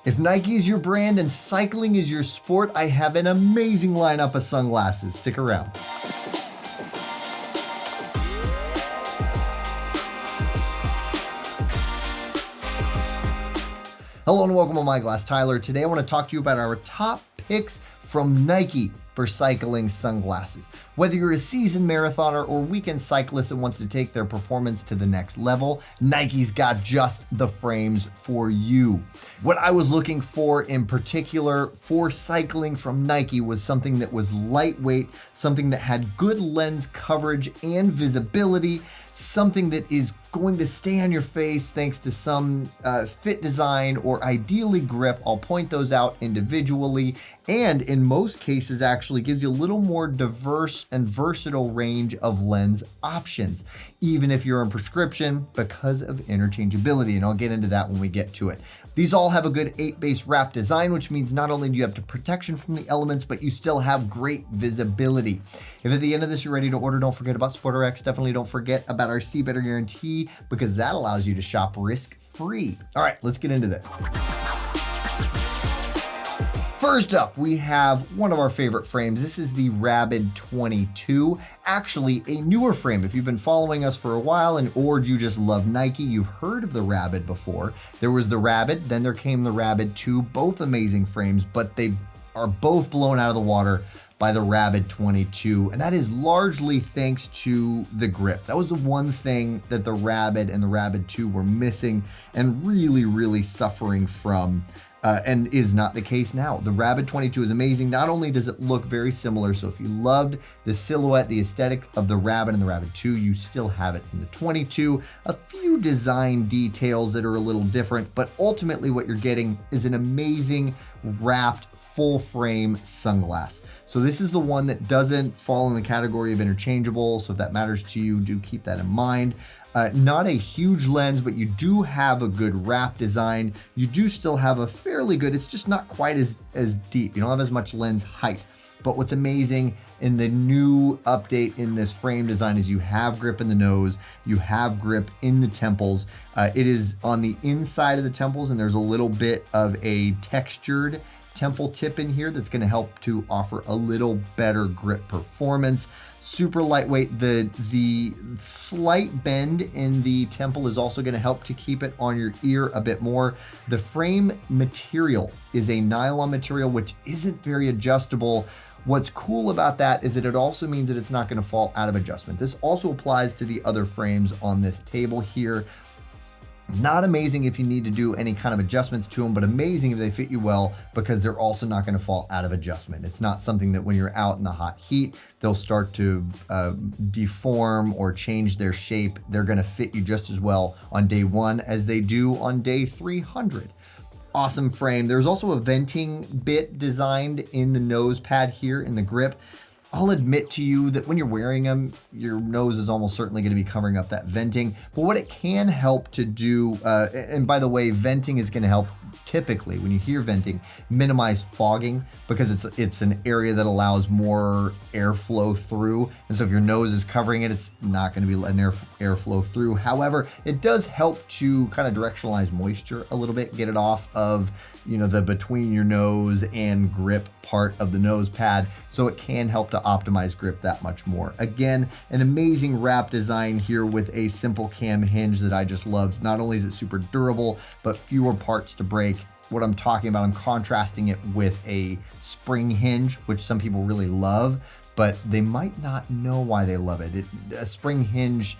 If Nike is your brand and cycling is your sport, I have an amazing lineup of sunglasses. Stick around. Hello and welcome to Eyeglass Tyler. Today I want to talk to you about our top picks from Nike for cycling sunglasses. Whether you're a seasoned marathoner or weekend cyclist that wants to take their performance to the next level, Nike's got just the frames for you. What I was looking for in particular for cycling from Nike was something that was lightweight, something that had good lens coverage and visibility, something that is going to stay on your face thanks to some fit design or ideally grip. I'll point those out individually, and in most cases actually gives you a little more diverse and versatile range of lens options, even if you're in prescription because of interchangeability, and I'll get into that when we get to it. These all have a good 8 base wrap design, which means not only do you have the protection from the elements, but you still have great visibility. If at the end of this you're ready to order, don't forget about SportRx. Definitely don't forget about our See Better guarantee, because that allows you to shop risk-free. All right, let's get into this. First up, we have one of our favorite frames. This is the Rabid 22, actually a newer frame. If you've been following us for a while or you just love Nike, you've heard of the Rabid before. There was the Rabid, then there came the Rabid 2, both amazing frames, but they are both blown out of the water by the Rabid 22, and that is largely thanks to the grip. That was the one thing that the Rabid and the Rabid 2 were missing and really suffering from. And is not the case now. The Rabid 22 is amazing. Not only does it look very similar, so if you loved the silhouette, the aesthetic of the Rabid and the Rabid 2, you still have it in the 22. A few design details that are a little different, but ultimately what you're getting is an amazing wrapped full frame sunglass. So this is the one that doesn't fall in the category of interchangeable, so if that matters to you, do keep that in mind. Not a huge lens, but you do have a good wrap design. You do still have a fairly good, it's just not quite as deep. You don't have as much lens height. But what's amazing in the new update in this frame design is you have grip in the nose, you have grip in the temples. It is on the inside of the temples, and there's a little bit of a textured temple tip in here that's going to help to offer a little better grip performance. Super lightweight. The slight bend in the temple is also going to help to keep it on your ear a bit more. The frame material is a nylon material, which isn't very adjustable. What's cool about that is that it also means that it's not going to fall out of adjustment. This also applies to the other frames on this table here. Not amazing if you need to do any kind of adjustments to them, but amazing if they fit you well, because they're also not going to fall out of adjustment. It's not something that when you're out in the hot heat, they'll start to deform or change their shape. They're going to fit you just as well on day 1 as they do on day 300. Awesome frame. There's also a venting bit designed in the nose pad here in the grip. I'll admit to you that when you're wearing them, your nose is almost certainly going to be covering up that venting. But what it can help to do, and by the way, venting is going to help typically, when you hear venting, minimize fogging, because it's an area that allows more airflow through. And so if your nose is covering it, it's not going to be letting airflow through. However, it does help to kind of directionalize moisture a little bit, get it off of, the between your nose and grip part of the nose pad. So it can help to optimize grip that much more. Again, an amazing wrap design here with a simple cam hinge that I just love. Not only is it super durable, but fewer parts to break. What I'm talking about, I'm contrasting it with a spring hinge, which some people really love, but they might not know why they love it. A spring hinge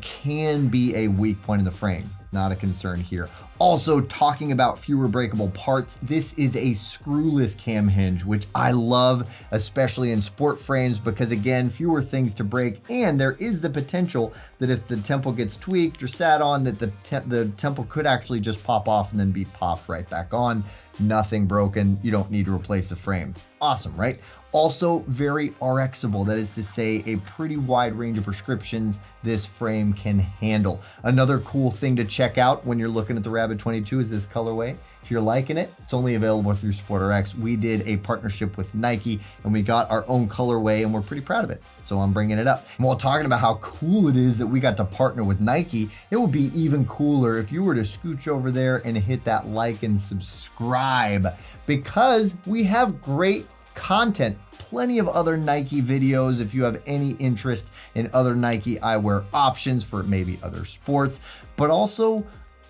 can be a weak point in the frame. Not a concern here. Also, talking about fewer breakable parts, this is a screwless cam hinge, which I love, especially in sport frames, because again, fewer things to break, and there is the potential that if the temple gets tweaked or sat on, that the temple could actually just pop off and then be popped right back on. Nothing broken. You don't need to replace the frame. Awesome, right? Also very RXable, that is to say a pretty wide range of prescriptions this frame can handle. Another cool thing to check out when you're looking at the Rabid 22 is this colorway. If you're liking it, it's only available through SportRx. We did a partnership with Nike and we got our own colorway and we're pretty proud of it. So I'm bringing it up. And while talking about how cool it is that we got to partner with Nike, it would be even cooler if you were to scooch over there and hit that like and subscribe, because we have great content, plenty of other Nike videos if you have any interest in other Nike eyewear options for maybe other sports, but also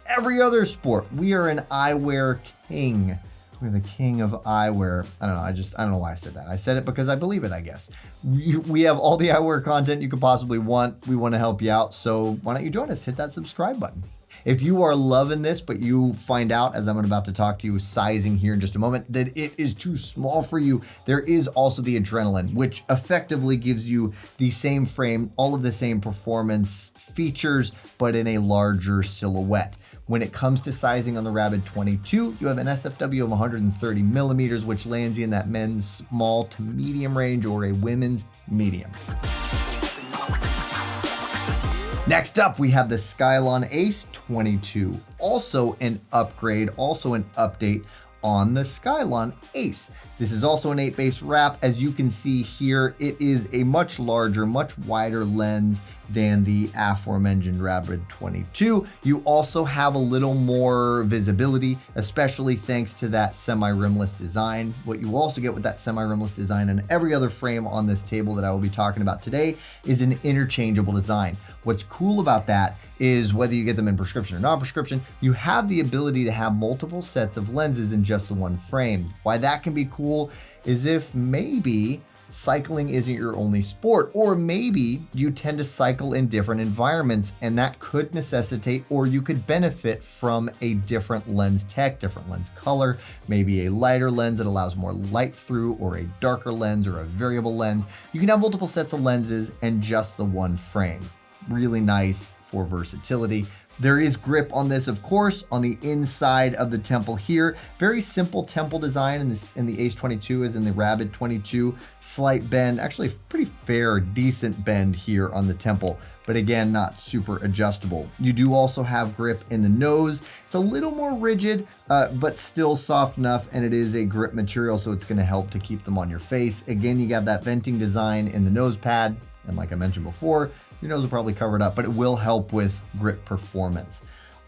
every other sport. We are an eyewear king. We're the king of eyewear. I don't know. I don't know why I said that. I said it because I believe it, I guess. We have all the eyewear content you could possibly want. We want to help you out. So why don't you join us? Hit that subscribe button. If you are loving this, but you find out, as I'm about to talk to you, sizing here in just a moment, that it is too small for you, there is also the Adrenaline, which effectively gives you the same frame, all of the same performance features, but in a larger silhouette. When it comes to sizing on the Rabid 22, you have an SFW of 130 millimeters, which lands you in that men's small to medium range or a women's medium. Next up, we have the Skylon Ace 22, also an upgrade, also an update on the Skylon Ace. This is also an 8-base wrap. As you can see here, it is a much larger, much wider lens than the aforementioned Rabid 22. You also have a little more visibility, especially thanks to that semi-rimless design. What you also get with that semi-rimless design and every other frame on this table that I will be talking about today is an interchangeable design. What's cool about that is whether you get them in prescription or non-prescription, you have the ability to have multiple sets of lenses in just the one frame. Why that can be cool is if maybe cycling isn't your only sport, or maybe you tend to cycle in different environments and that could necessitate, or you could benefit from a different lens tech, different lens color, maybe a lighter lens that allows more light through, or a darker lens or a variable lens. You can have multiple sets of lenses and just the one frame. Really nice for versatility. There is grip on this, of course, on the inside of the temple here. Very simple temple design in the Ace 22 as in the Rabid 22. Slight bend, actually pretty fair, decent bend here on the temple, but again, not super adjustable. You do also have grip in the nose. It's a little more rigid, but still soft enough, and it is a grip material, so it's gonna help to keep them on your face. Again, you got that venting design in the nose pad, and like I mentioned before, your nose will probably cover it up, but it will help with grip performance.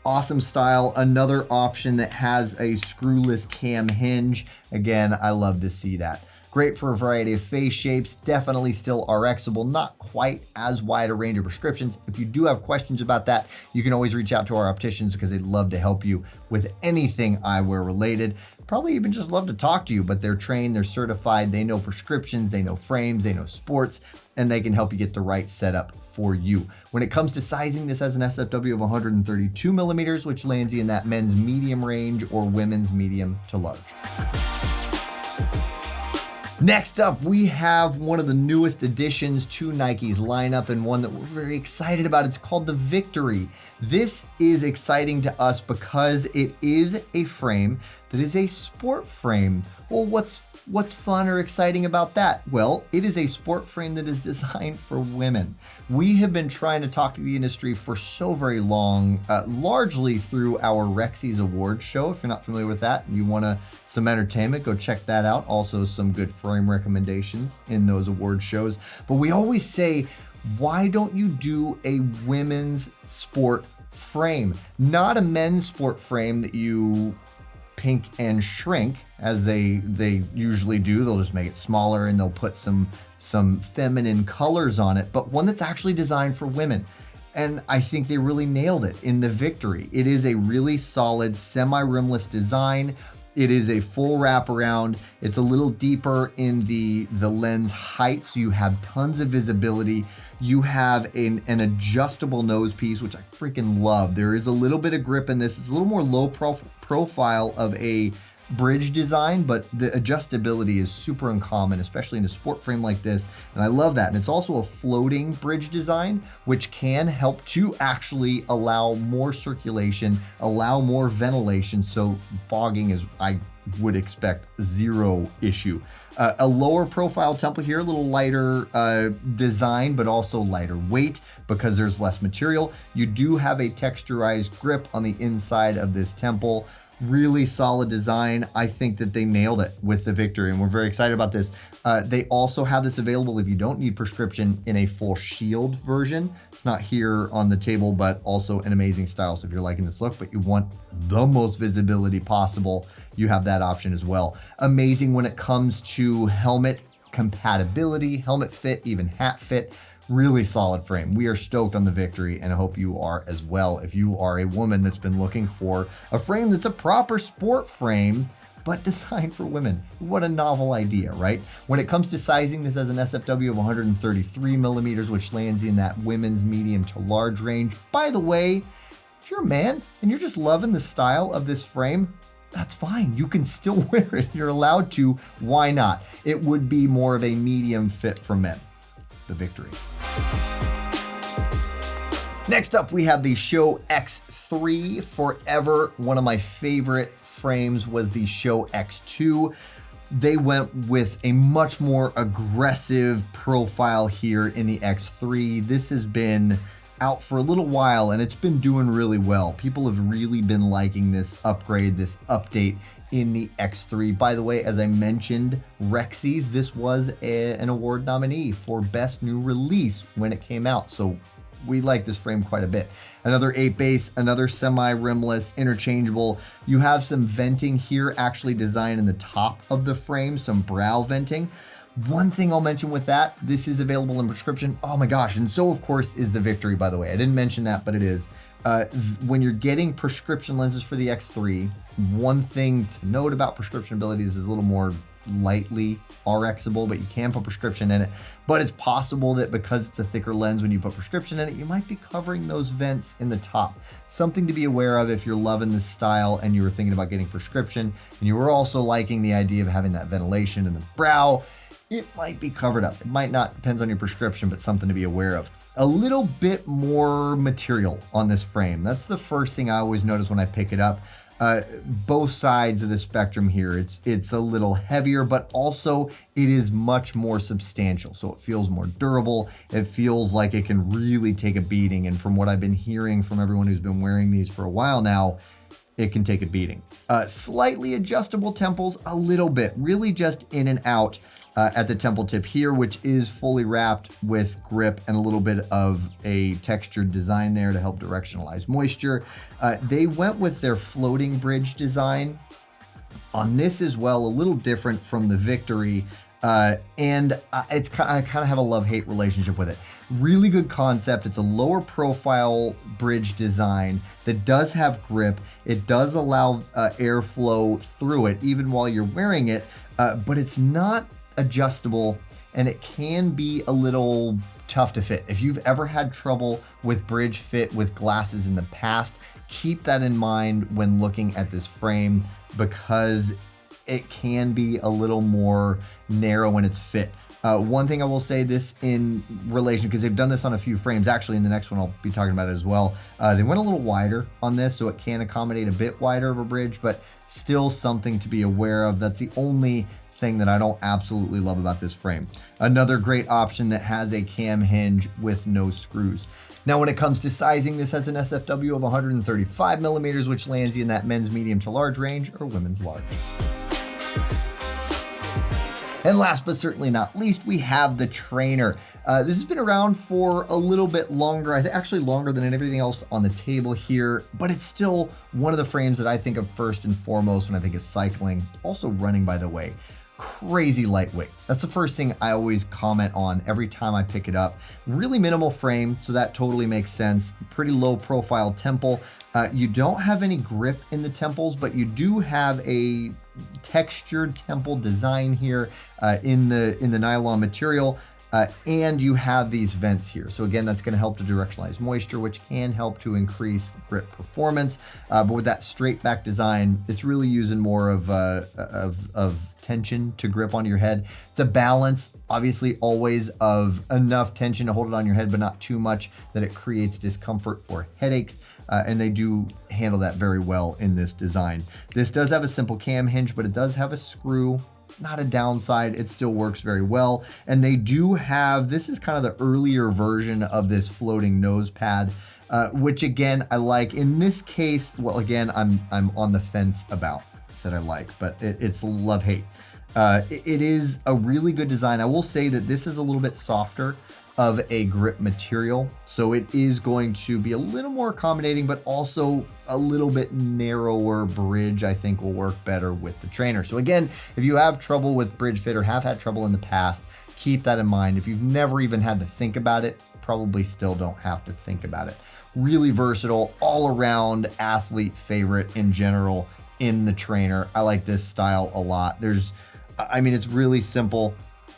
Awesome style. Another option that has a screwless cam hinge. Again, I love to see that. Great for a variety of face shapes, definitely still RXable, not quite as wide a range of prescriptions. If you do have questions about that, you can always reach out to our opticians because they'd love to help you with anything eyewear related. Probably even just love to talk to you, but they're trained, they're certified, they know prescriptions, they know frames, they know sports, and they can help you get the right setup for you. When it comes to sizing, this has an SFW of 132 millimeters, which lands you in that men's medium range or women's medium to large. Next up, we have one of the newest additions to Nike's lineup and one that we're very excited about. It's called the Victory. This is exciting to us because it is a frame that is a sport frame. Well, what's fun or exciting about that? Well, it is a sport frame that is designed for women. We have been trying to talk to the industry for so very long, largely through our Rexy's Awards show. If you're not familiar with that and you want some entertainment, go check that out. Also some good frame recommendations in those award shows. But we always say, why don't you do a women's sport frame? Not a men's sport frame that you pink and shrink as they usually do. They'll just make it smaller and they'll put some feminine colors on it, but one that's actually designed for women. And I think they really nailed it in the Victory. It is a really solid semi-rimless design. It is a full wraparound. It's a little deeper in the lens height, so you have tons of visibility. You have an adjustable nose piece, which I freaking love. There is a little bit of grip in this. It's a little more low profile of a bridge design, but the adjustability is super uncommon, especially in a sport frame like this. And I love that. And it's also a floating bridge design, which can help to actually allow more circulation, allow more ventilation. So fogging is, I would expect, zero issue. A lower profile temple here, a little lighter design, but also lighter weight because there's less material. You do have a texturized grip on the inside of this temple. Really solid design. I think that they nailed it with the Victory, and we're very excited about this. They also have this available if you don't need prescription in a full shield version. It's not here on the table, but also an amazing style. So if you're liking this look, but you want the most visibility possible, you have that option as well. Amazing when it comes to helmet compatibility, helmet fit, even hat fit. Really solid frame. We are stoked on the Victory, and I hope you are as well. If you are a woman that's been looking for a frame that's a proper sport frame, but designed for women. What a novel idea, right? When it comes to sizing, this has an SFW of 133 millimeters, which lands in that women's medium to large range. By the way, if you're a man and you're just loving the style of this frame, that's fine. You can still wear it. You're allowed to. Why not? It would be more of a medium fit for men. The Victory. Next up, we have the Show X3 forever. One of my favorite frames was the Show X2. They went with a much more aggressive profile here in the X3. This has been out for a little while and it's been doing really well. People have really been liking this upgrade, this update in the X3. By the way, as I mentioned, Rexies, this was an award nominee for Best New Release when it came out. So we like this frame quite a bit. Another 8 base, another semi-rimless, interchangeable. You have some venting here actually designed in the top of the frame, some brow venting. One thing I'll mention with that, this is available in prescription. Oh my gosh, and so of course is the Victory, by the way. I didn't mention that, but it is. When you're getting prescription lenses for the X3, one thing to note about prescription ability is a little more lightly RXable, but you can put prescription in it. But it's possible that because it's a thicker lens, when you put prescription in it, you might be covering those vents in the top. Something to be aware of if you're loving this style and you were thinking about getting prescription, and you were also liking the idea of having that ventilation in the brow. It might be covered up. It might not, depends on your prescription, but something to be aware of. A little bit more material on this frame. That's the first thing I always notice when I pick it up. Both sides of the spectrum here, it's a little heavier, but also it is much more substantial. So it feels more durable. It feels like it can really take a beating. And from what I've been hearing from everyone who's been wearing these for a while now, it can take a beating. Slightly adjustable temples, a little bit, really just in and out. At the temple tip here, which is fully wrapped with grip and a little bit of a textured design there to help directionalize moisture. They went with their floating bridge design on this as well, a little different from the Victory. And I kind of have a love-hate relationship with it. Really good concept. It's a lower profile bridge design that does have grip. It does allow airflow through it even while you're wearing it, but it's not adjustable, and it can be a little tough to fit. If you've ever had trouble with bridge fit with glasses in the past, keep that in mind when looking at this frame because it can be a little more narrow in its fit. One thing I will say this in relation, because they've done this on a few frames, actually in the next one I'll be talking about it as well. They went a little wider on this, so it can accommodate a bit wider of a bridge, but still something to be aware of. That's the only thing that I don't absolutely love about this frame. Another great option that has a cam hinge with no screws. Now, when it comes to sizing, this has an SFW of 135 millimeters, which lands you in that men's medium to large range or women's large. And last but certainly not least, we have the Trainer. This has been around for a little bit longer, I think actually longer than everything else on the table here, but it's still one of the frames that I think of first and foremost when I think of cycling. Also running, by the way. Crazy lightweight. That's the first thing I always comment on every time I pick it up. Really minimal frame, so that totally makes sense. Pretty low profile temple. You don't have any grip in the temples, but you do have a textured temple design here in the nylon material. And you have these vents here. So again, that's going to help to directionalize moisture, which can help to increase grip performance. But with that straight back design, it's really using more of tension to grip onto your head. It's a balance, obviously, always of enough tension to hold it on your head, but not too much that it creates discomfort or headaches. And they do handle that very well in this design. This does have a simple cam hinge, but it does have a screw. Not a downside, it still works very well. And they do have, this is kind of the earlier version of this floating nose pad, which again, I like. In this case, well, again, I'm on the fence about. I said I like, but it's love-hate. It is a really good design. I will say that this is a little bit softer of a grip material, so it is going to be a little more accommodating, but also a little bit narrower bridge I think will work better with the trainer. So again, if you have trouble with bridge fit or have had trouble in the past, keep that in mind. If you've never even had to think about it, probably still don't have to think about it. Really versatile, all around athlete favorite in general in the trainer. I like this style a lot. It's really simple.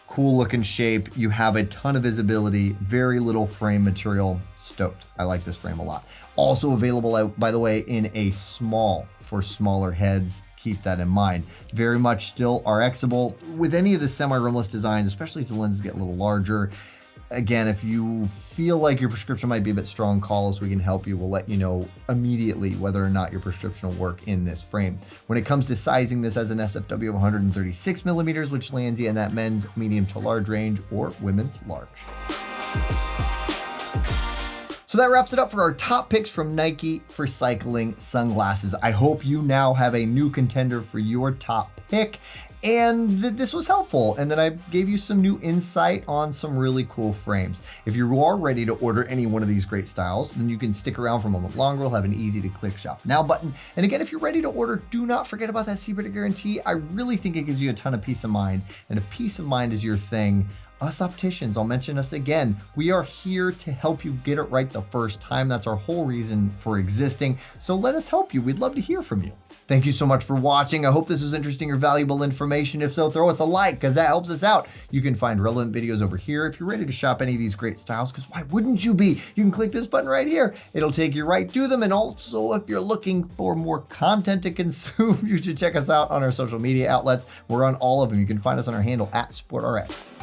Cool looking shape. You have a ton of visibility, very little frame material. Stoked. I like this frame a lot. Also available, by the way, in a small for smaller heads. Keep that in mind. Very much still RXable with any of the semi-rimless designs, especially as the lenses get a little larger. Again, if you feel like your prescription might be a bit strong, call us. We can help you. We'll let you know immediately whether or not your prescription will work in this frame. When it comes to sizing, this has an SFW of 136 millimeters, which lands you in that men's medium to large range or women's large. So that wraps it up for our top picks from Nike for cycling sunglasses. I hope you now have a new contender for your top pick, and that this was helpful and that I gave you some new insight on some really cool frames. If you are ready to order any one of these great styles, then you can stick around for a moment longer. We'll have an easy to click shop now button. And again, if you're ready to order, do not forget about that Secret Guarantee. I really think it gives you a ton of peace of mind, and if peace of mind is your thing, us opticians, I'll mention us again. We are here to help you get it right the first time. That's our whole reason for existing. So let us help you. We'd love to hear from you. Thank you so much for watching. I hope this was interesting or valuable information. If so, throw us a like because that helps us out. You can find relevant videos over here. If you're ready to shop any of these great styles, because why wouldn't you be? You can click this button right here. It'll take you right to them. And also, if you're looking for more content to consume, you should check us out on our social media outlets. We're on all of them. You can find us on our handle @SportRx.